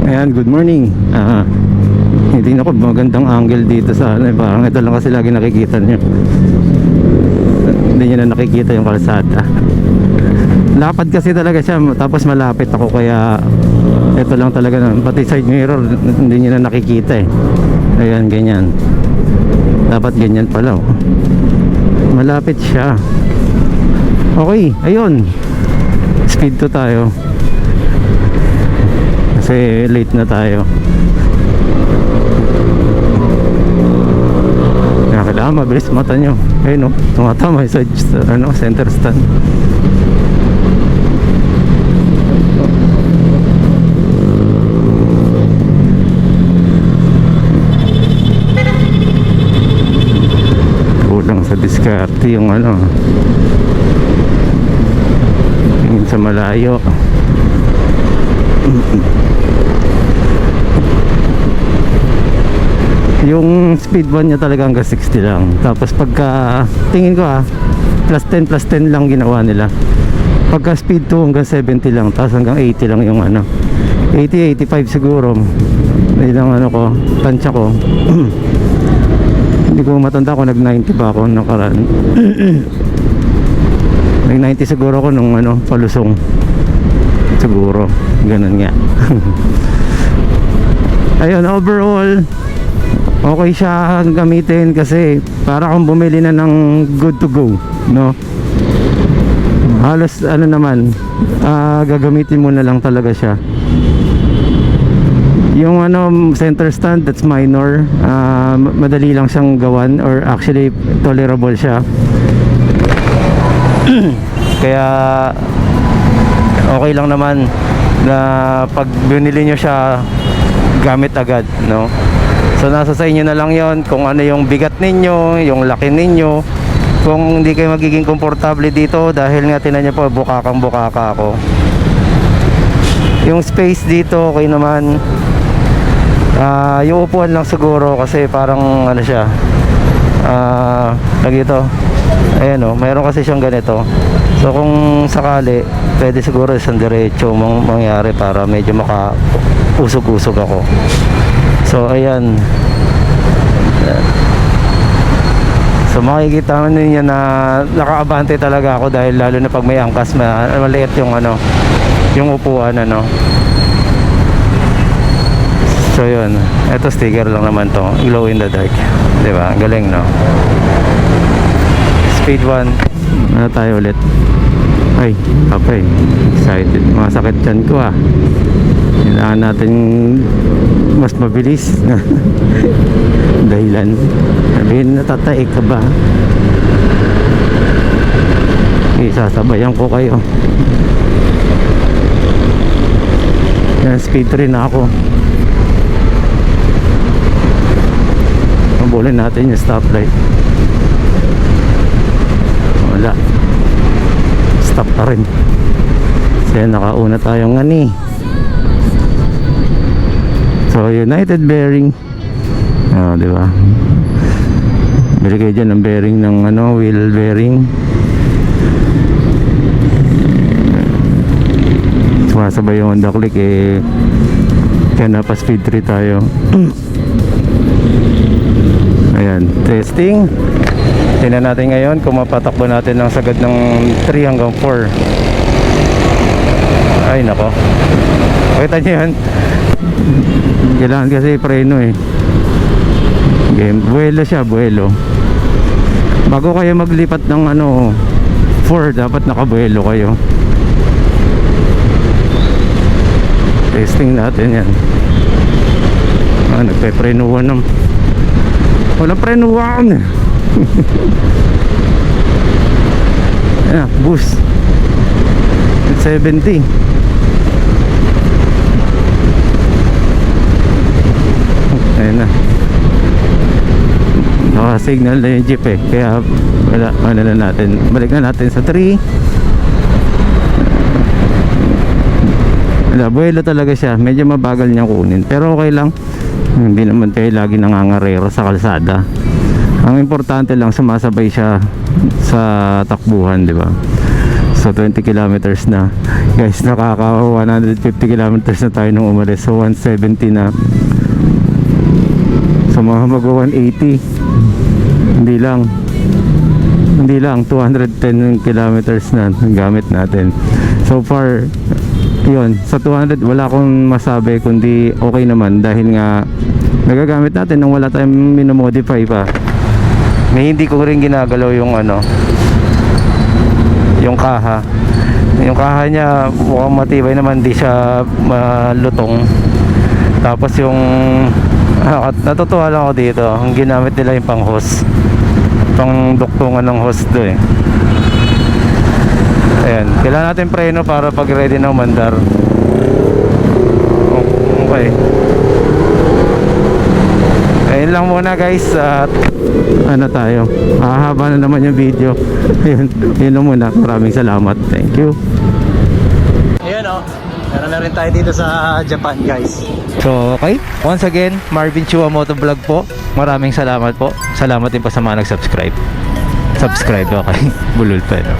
Ayan, good morning. Hindi na ko magandang angle dito sa ano, parang ito lang kasi lagi nakikita nyo. Hindi nyo na nakikita yung kalsada. Lapad kasi talaga siya, tapos malapit ako, kaya ito lang talaga na, pati side mirror hindi nyo na nakikita eh. Ayan, ganyan. Dapat ganyan pala oh. Malapit siya. Okay, ayun. Speed to tayo kasi late na tayo. Kailangan mabilis mata nyo. Ayun no, tumatama sa ano, center stand. Kulang sa diskarte yung ano, tingin sa malayo. Yung speed 1 niya talaga hanggang 60 lang. Tapos pagka tingin ko plus 10 lang ginawa nila. Pagka speed 2 hanggang 70 lang, tapos hanggang 80 lang yung ano, 80-85 siguro. Yun ang ano ko, tansya ko. Hindi ko matanda kung nag 90 ba ako nakaraan. Nag 90 siguro ko nung ano, palusong. Siguro ganun nga. Ayun, overall okay siya gamitin kasi para kung bumili na ng good to go, no? Halos ano naman, gagamitin mo na lang talaga siya. Yung ano, center stand, that's minor. Madali lang siyang gawan, or actually tolerable siya. Kaya okay lang naman na pag binili nyo siya, gamit agad, no? So nasa sa inyo na lang yon kung ano yung bigat ninyo, yung laki ninyo. Kung hindi kayo magiging komportable dito, dahil nga tinan nyo po, bukakang bukaka ako. Yung space dito okay naman. Yung upuan lang siguro kasi parang ano siya, lagi ito, ayan o, mayroon kasi siyang ganito. So kung sakali, pwede siguro isang diretso mangyari para medyo maka-usog-usog ako. So ayan. So makikita ninyo na nakaabante talaga ako, dahil lalo na pag may angkas, maliit yung ano, yung upuan ano. So yun, eto sticker lang naman to, glow in the dark, diba? Galing no? Speed 1. Ano tayo ulit? Ay, kapay, excited, masakit dyan ko kailangan natin mas mabilis. Dahilan, sabihin, natataik ka ba? Isasabayan ko kayo. Yan, speed 3 na ako. Mabulin natin yung stoplight. Wala, stop pa rin. Kasi nakauna tayong ngani. So United bearing, di ba? Bili kayo dyan ng bearing ng ano, wheel bearing. Sumasabay yung Honda Click kaya napa speed 3 tayo. Ayan, testing. Tingnan natin ngayon kung mapatakbo natin ng sagad ng 3 hanggang 4. Ay nako, kita nyo yan. Kailangan kasi preno game, buwelo siya, buwelo. Bago kayo maglipat ng ano 4, dapat nakabuwelo kayo. Testing natin yan. Nagpe-prenuhan naman. Walang prenuhan. Boost 70. Ayun na, naka-signal na yung jeep kaya wala, ano na natin, balik na natin sa 3. Wala, buwelo talaga siya, medyo mabagal niyang kunin, pero okay lang. Hindi naman tayo lagi nangangarero sa kalsada. Ang importante lang, sumasabay siya sa takbuhan, di ba? So 20 kilometers na. Guys, nakaka 150 kilometers na tayo nung umalis. So 170 na. So mga mag 180. Hindi lang 210 kilometers na gamit natin. So far, yun, sa 200 wala akong masabi kundi okay naman dahil nga nagagamit natin nang wala tayong minomodify pa. May hindi ko rin ginagalaw yung yung kaha. Yung kaha niya mukhang matibay naman, di siya malutong. Tapos yung natutuwa lang ako dito, ang ginamit nila yung pang hose, pang duktungan ng hose do eh. Ayan, kailangan natin preno para pag ready na umandar. Okay. Ayun lang muna guys, at tayo, hahaba na naman yung video. Yun lang muna, maraming salamat, thank you. Ayan o, meron na rin tayo dito sa Japan guys. So okay, once again, Marvin Chua Motovlog po, maraming salamat po. Salamat din po sa mga nag-subscribe. Okay, bulol pa no?